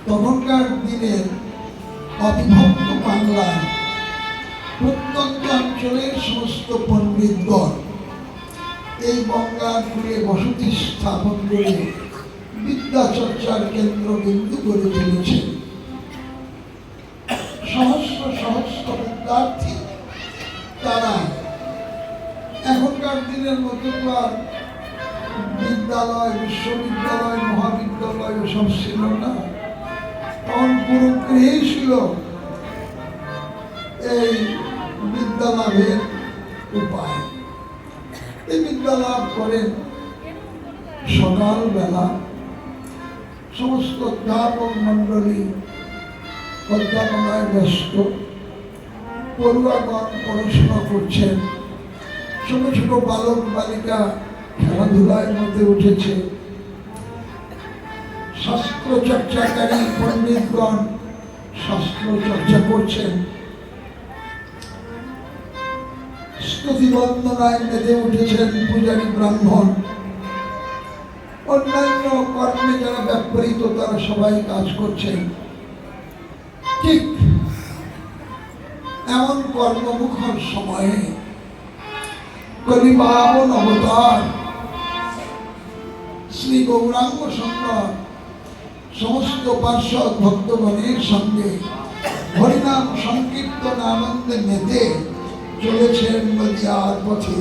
তখনকার দিনের অবিভক্ত বাংলায় প্রত্যন্ত অঞ্চলের সমস্ত পণ্ডিতগণ এই গঙ্গাকুলে বসতি স্থাপন করে বিদ্যা চর্চার কেন্দ্রবিন্দু করে তুলেছেন। সহস্র সহস্র বিদ্যার্থী তারা এখনকার দিনের মতো আর বিদ্যালয়, বিশ্ববিদ্যালয়, মহাবিদ্যালয় এসব ছিল না। তখন পুরো গৃহেই ছিল এই বিদ্যা লাভের উপায়। এই বিদ্যা লাভ করেন সকালবেলা সমস্ত অধ্যাপক মণ্ডলী অধ্যাপনায় ব্যস্ত, পড়ুয়াগণ পড়াশোনা করছেন, ছোট ছোট বালক বালিকা খেলাধুলার মধ্যে উঠেছে, শাস্ত্র চর্চাকারী পণ্ডিতগণ শাস্ত্র চর্চা করছেন, স্তুতি বন্দনায় মেতে উঠেছেন পূজারী ব্রাহ্মণ, অন্যান্য কর্মে যারা ব্যাপৃত তারা সবাই কাজ করছেন। ঠিক এমন কর্মমুখর সময়ে কলিপাবন অবতার শ্রী গৌরাঙ্গ সুন্দর সমস্ত পার্শ্বদ ভক্তগণের সঙ্গে হরিনাম সংকীর্তন আনন্দে মেতে চলেছেন নদিয়ার পথে।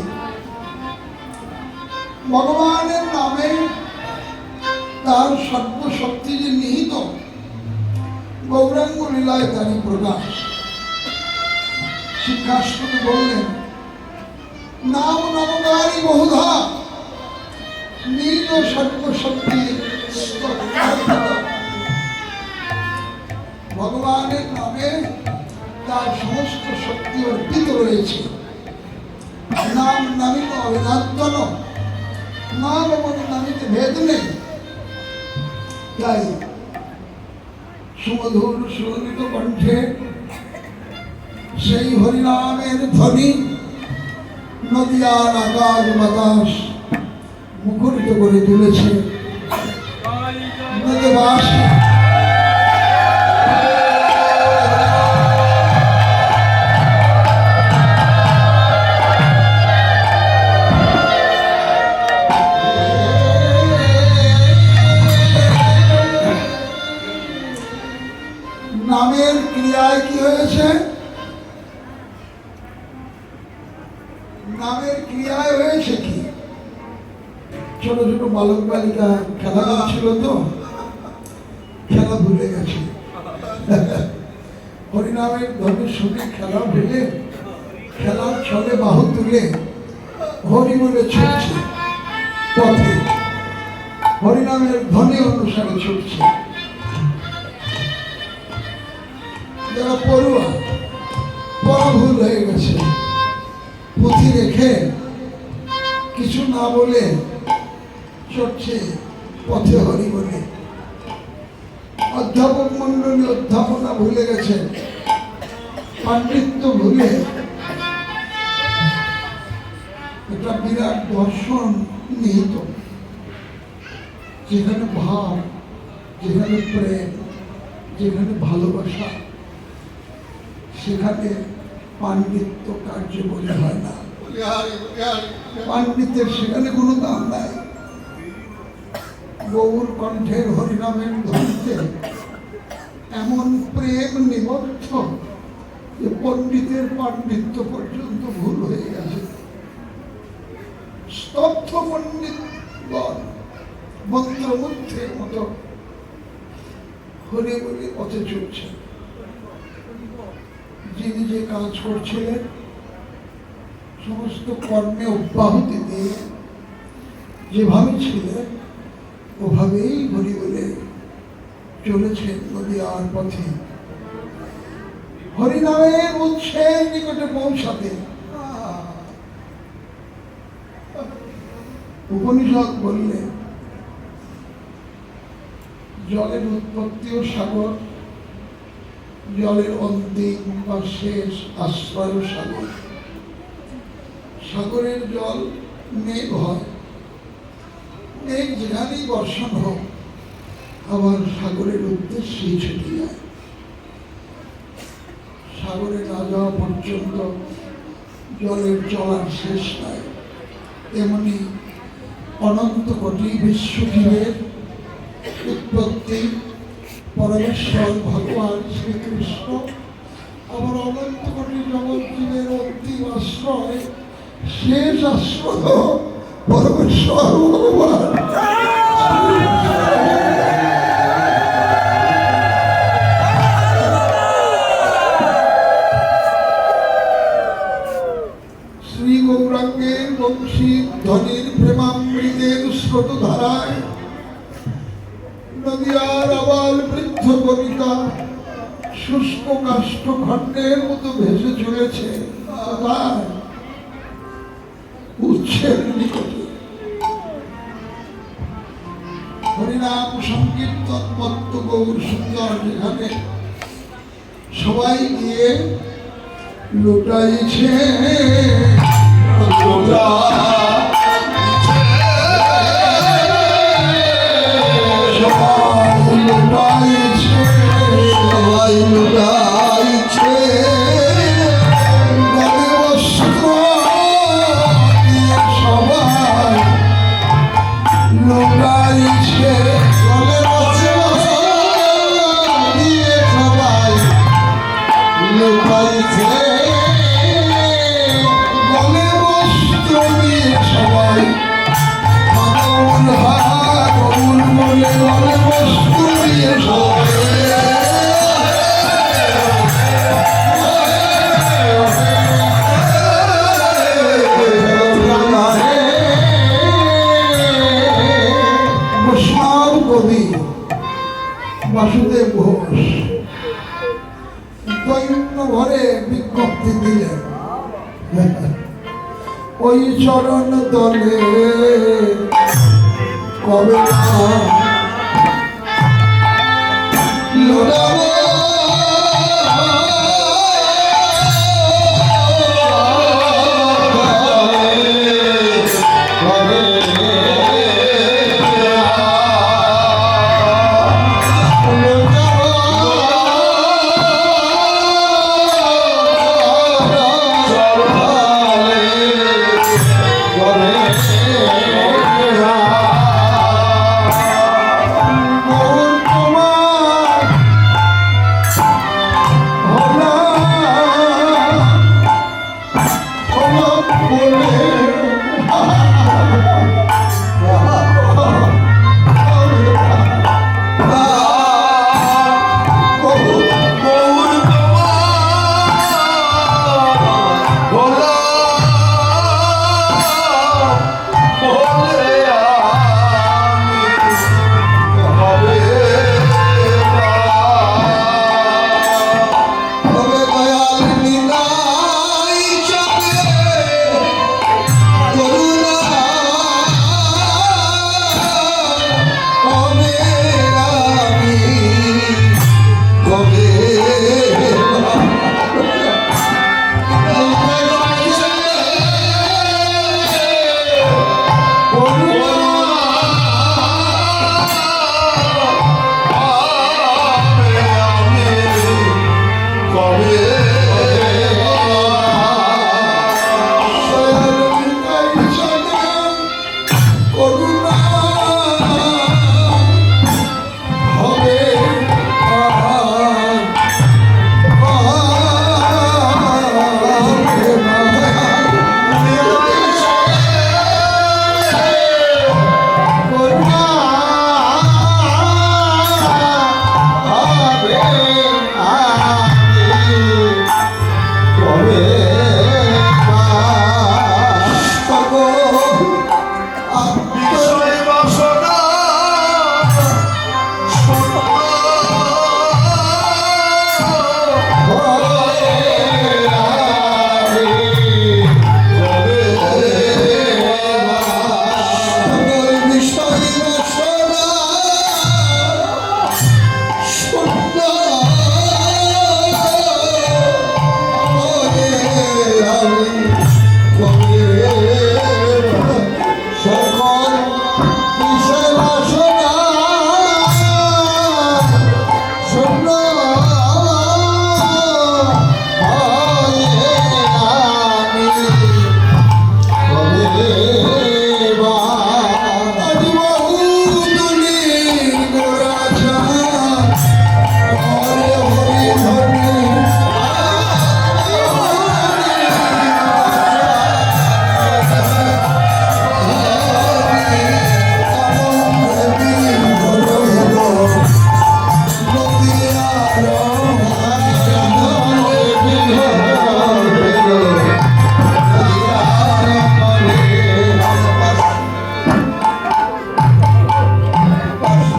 ভগবানের নামে তার সর্বশক্তি যে নিহিত গৌরাঙ্গ লীলায় তারই প্রকাশ। শিক্ষাশ্রমে বললেন, নাম নমকারী বহুধা নীল সর্বশক্তি। ভগবানের নামে তার সমস্ত শক্তি অর্পিত রয়েছে। নাম নামিত অভিনাদন, নাম এবং নামিতে ভেদ নেই। তাই সুমধুর সুললিত কণ্ঠে সেই হরিনামের ধ্বনি নদিয়ার আকাশ বাতাস মুখরিত করে তুলেছে। নদীবাসী নামের ক্রিয়ায় কি হয়েছে? নামের ক্রিয়ায় হয়েছে কি? ছোট ছোট বালক বালিকা খেলা করছিল, তো খেলা ভুলে গেছে। হরিনামের ধ্বনির শুনে খেলা ভুলে খেলার ছলে বাহু তুলে হরি বলে ছুটছে পথে, হরিনামের ধ্বনি অনুসারে ছুটছে। যারা পড়ুয়া পড়া ভুল হয়ে গেছে, পুঁথি রেখে কিছু না বলে চড়ছে পথে হরি বলে। অধ্যাপক মন্ডলী অধ্যাপনা ভুলে গেছেন, পাণ্ডিত্য ভুলে একটা বিরাট দর্শন নিহিত, যেখানে ভাব, যেখানে প্রেম, যেখানে ভালোবাসা, সেখানে পাণ্ডিত্য কার্যকরী হয় না। পাণ্ডিত্যের সেখানে কোনো দাম নাই। গৌর কণ্ঠের হরিনামের ধ্বনিতে এমন প্রেম নিবদ্ধ যে পণ্ডিতের পাণ্ডিত্য পর্যন্ত ভুল হয়ে গেছে। স্তব্ধ পণ্ডিতগণ মন্ত্রমুগ্ধের মতো হরি বলে পথে চলছে। যিনি যে কাজ করছিলেন সমস্ত কর্মে অব্যাহতি দিয়ে যেভাবে ছিলেন ওভাবেই হরি বলে চলেছেন নদিয়ার পথে, হরিনামের উৎসের নিকটে পৌঁছাতে। উপনিষদ বললে জলের উৎপত্তিও সাগর, জলের অন্তিম বা শেষ আশ্রয় সাগর। সাগরের জল মেঘ হয়, মেঘ যেখানেই বর্ষণ হোক আবার সাগরের উদ্দেশ্যেই ছুটে যায়। সাগরে না যাওয়া পর্যন্ত জলের চলার শেষ নাই। এমনি অনন্ত কোটি বিশ্বজীবের উৎপত্তি পরমেশ্বর ভগবান শ্রীকৃষ্ণ, আবার অনন্ত কোটি জগৎজীবের অন্তিম আশ্রয়, শেষ আশ্রয় পরমেশ্বর ভগবান। শ্রী গৌরাঙ্গের বংশী ধ্বনির প্রেমামৃতের স্রোত ধারায় নদীয়ার আবাল বৃদ্ধ কবিতা শুষ্ক কাষ্ঠ খণ্ডের মতো ভেসে চলেছে উচ্ছের নিকটে। হরিনাম সংকীর্তন মত্ত গৌর সুন্দর, যেখানে সবাই গিয়ে লুটাইছে বাসুদেব ঘোষ দৈন্য ভরে বিজ্ঞপ্তি দিলেন, ওই চরণ দলে কবে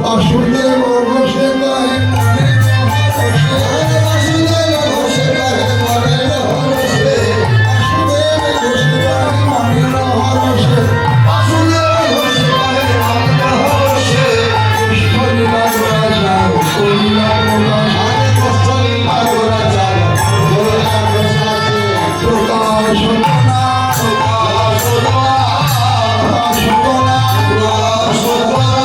বাসুদেব ঘোষে গায়ে বাসুদেব ঘোষে গায়ে মনের হরষে বাসুদেব ঘোষে গায়ে মনের হরষে বাসুদেব ঘোষে গায়ে মনের হরষে কৃষ্ণলীলা গোরা যাও কলিলা প্রকাশ কৃষ্ণলীলা গোরা যাও গোরা প্রসাদে প্রকাশ না প্রকাশ না প্রকাশ না প্রকাশ না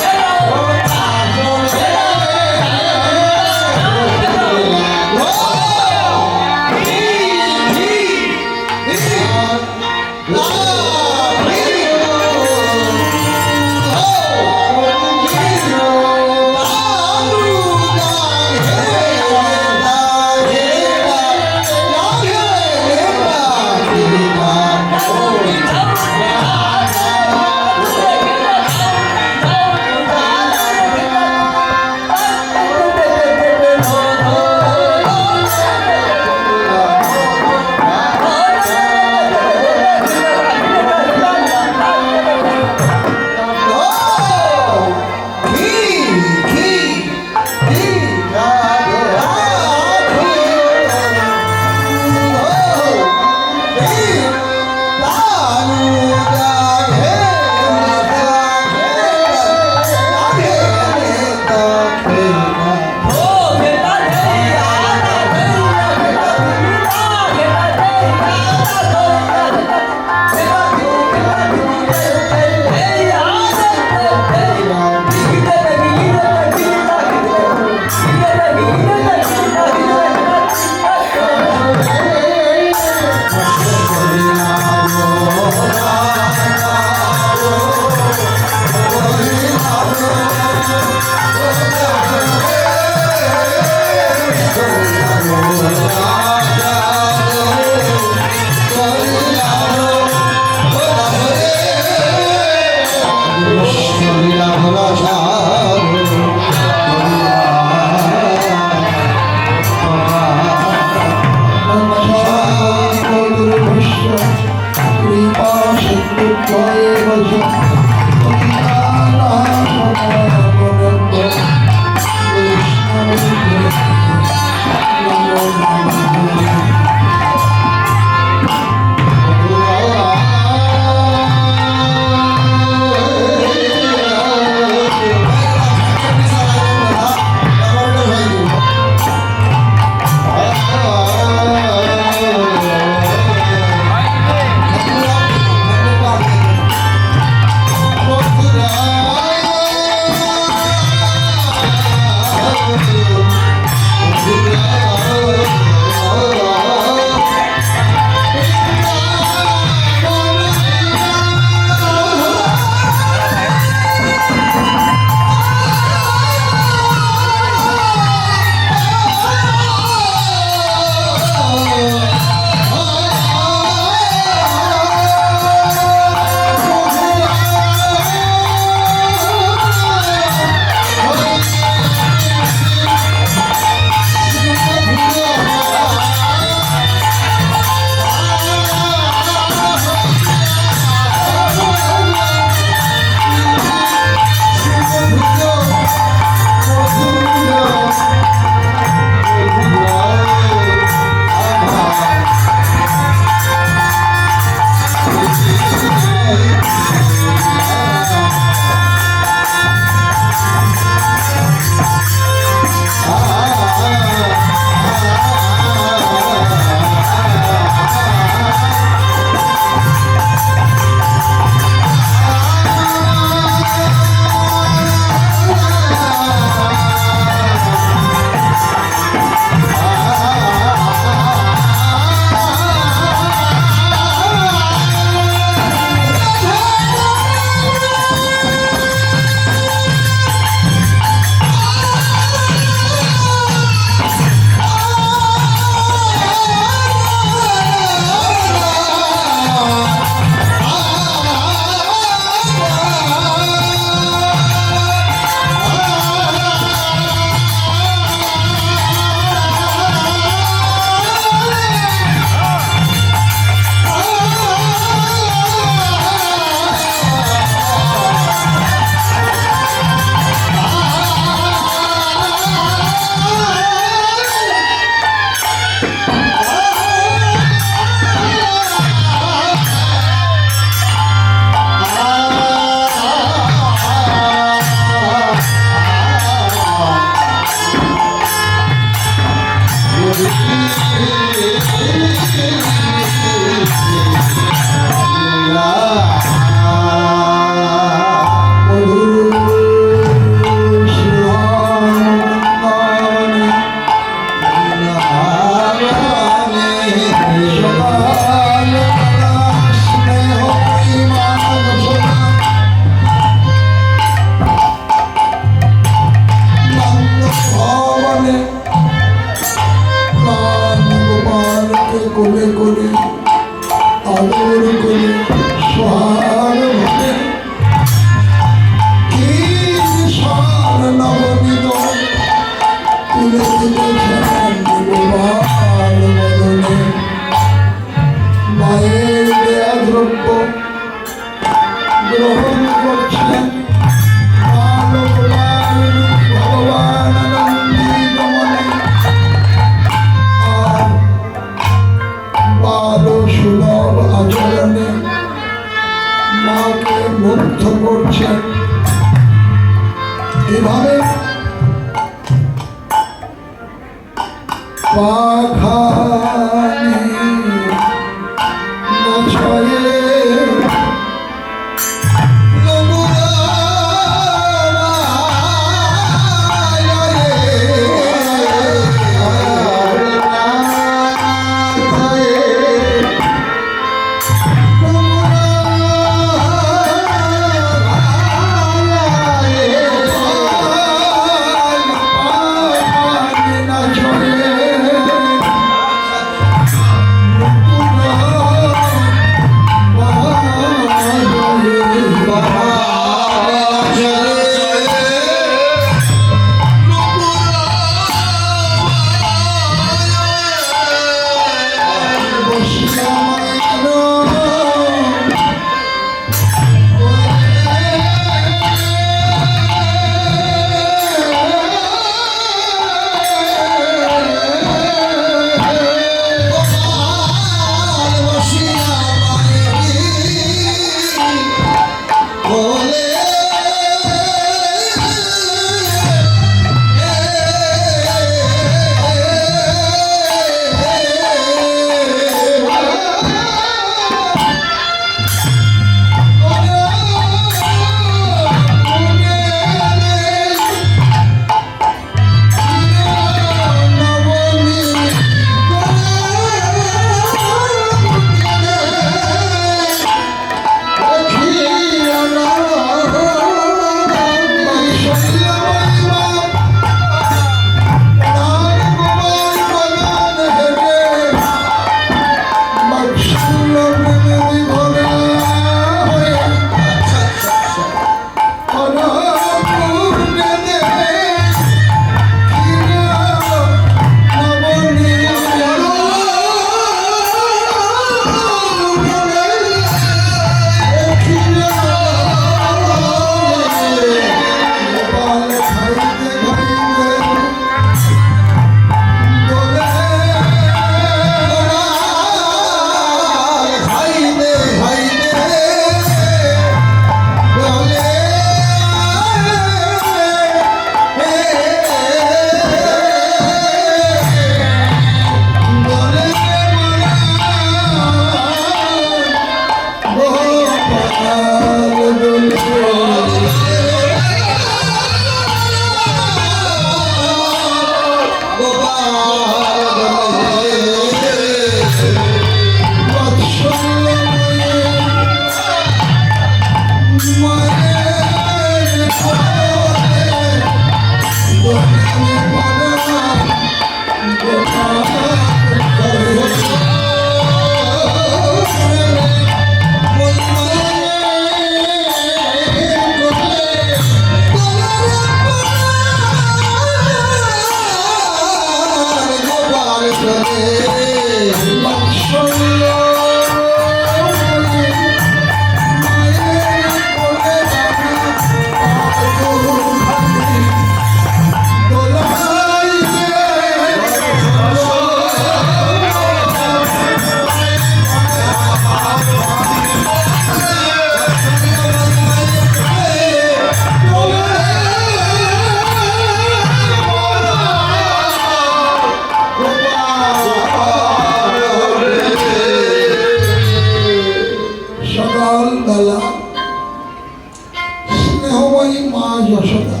ওই মা যশোদা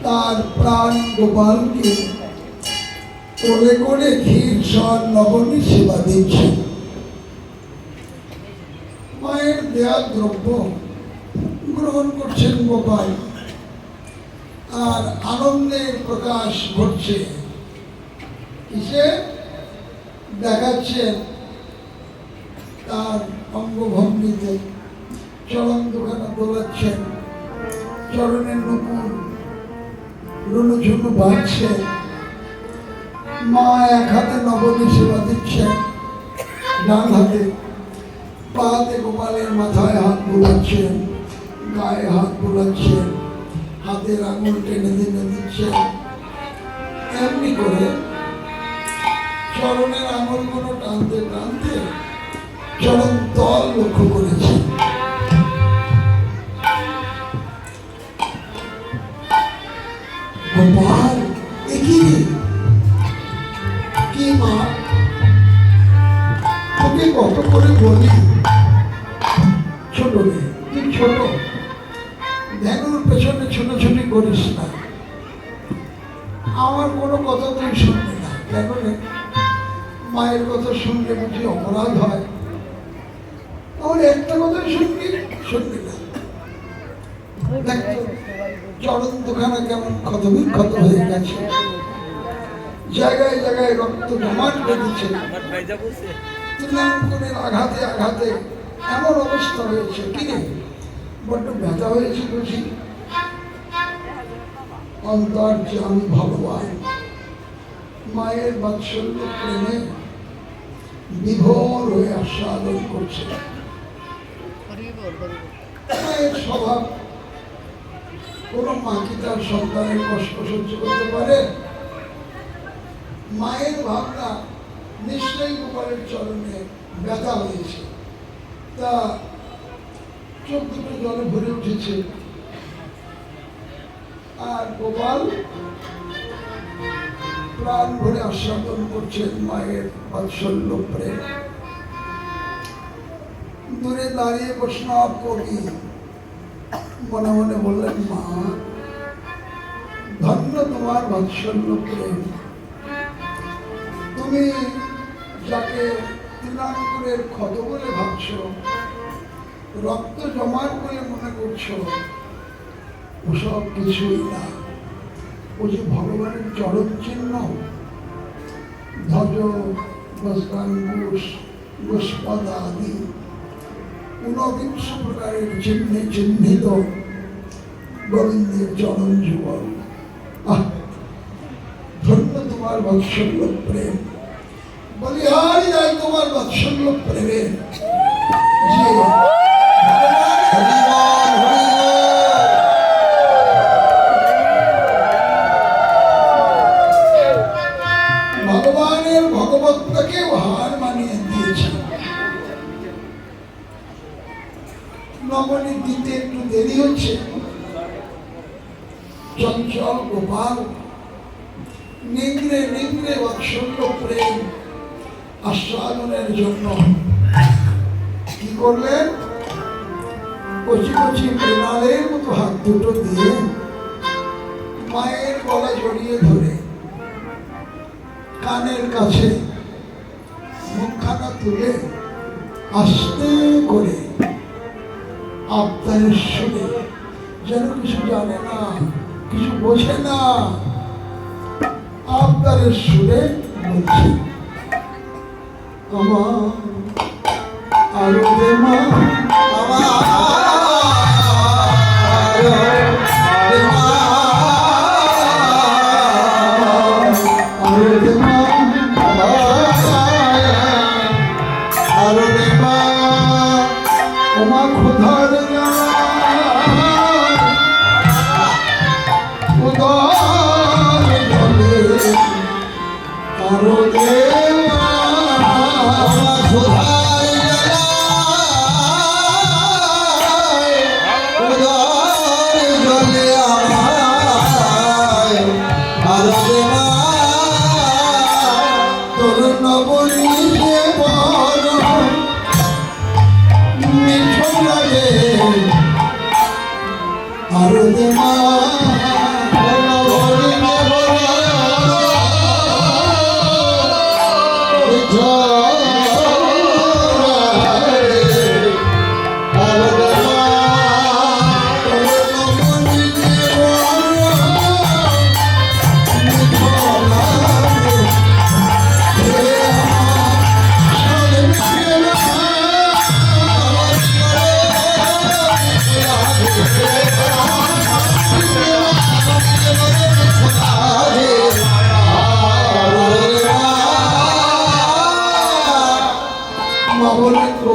তার প্রাণ গোপালকে কোলে করে ক্ষীর সর লবণী সেবা দিচ্ছে। মায়ের দেয়া দ্রব্য গ্রহণ করছেন গোপাল, আর আনন্দের প্রকাশ ঘটছে। কিসে দেখাচ্ছেন তার অঙ্গভঙ্গিতে, চরণ দুখানা দোলাচ্ছেন, চরণের নুপুর রুনুঝুনু বাজছে। মা এক হাতে নবনী সেবা দিচ্ছেন, ডান হাতে পা হাতে গোপালের মাথায় হাত বুলাচ্ছেন, গায়ে হাত বুলাচ্ছেন, হাতের আঙুল টেনে টেনে দিচ্ছেন। এমনি করে চরণের আঙুলগুলো টানতে টানতে চরণ তল লক্ষ্য করেছেন। গোপাল কি মা, তোকে কত করে বলি ছোট রে, তুই ছোট, ধ্যানুর পেছনে ছোটাছুটি করিস না, আমার কোনো কথা তুই শুনবি না। কেন রে? মায়ের কথা শুনলে বুঝি অপরাধ হয়? তাহলে একটা কথাই শুনবি না। চরণ দুখানা কেমন ক্ষতবিক্ষত হয়ে গেছে, জায়গায় জায়গায় রক্ত জমাট বেঁধেছে, তুলাঙ্কনের আঘাতে আঘাতে এমন অবস্থা হয়েছে। কিনে বড্ড ব্যথা হয়েছে বুঝি? অন্তর যে আমি ভগবান মায়ের বাৎসল্য প্রেমে বিভোর হয়ে আস্বাদন করছে। মায়ের স্বভাব, কোন মা কি তার সন্তানের কষ্ট সহ্য করতে পারে? মায়ের ভাবনা নিশ্চয়ই গোপালের চরণে ব্যথা হয়েছে, তা চোখ দুটো জলে ভরে উঠেছে। আর গোপাল প্রাণ ভরে আস্বাদন করছেন মায়ের বাৎসল্য প্রেম। দূরে দাঁড়িয়ে বৈষ্ণব কবি মনে মনে বললেন, মা ধন্য তোমার বাৎসল্য প্রেম, তুমি যাকে তুলাঙ্কুরের ক্ষত বলে ভাবছ, রক্ত জমাট বলে মনে করছো, ওসব কিছুই না। ও যে ভগবানের চরণ চিহ্ন, ধ্বজ বস্ত্রাঙ্কুশ গোষ্পদ আদি ঊনবিংশ প্রকারের চিহ্নে চিহ্নিত গোবিন্দের চরণ যুগল। ধন্য তোমার বাৎসল্য প্রেম, বলিহারি যায় তোমার বাৎসল্য প্রেমে। যে ভগবানের ভগবত্তাকে হার মানিয়ে দিয়েছে। নবনী দিতে একটু দেরি হচ্ছে। চঞ্চল গোপাল নিংড়ে নিংড়ে বাৎসল্য প্রেম আস্বাদনের জন্য কি করলেন? কচি কচি মৃণালের মতো হাত দুটো দিয়ে মায়ের গলা জড়িয়ে ধরে কানের কাছে মুখখানা তুলে আস্তে করে আবদারের সুরে, যেন কিছু জানে না, কিছু বোঝে না, আবদারের সুরে বলছে, আমার আরো দে মা, আরো দে মা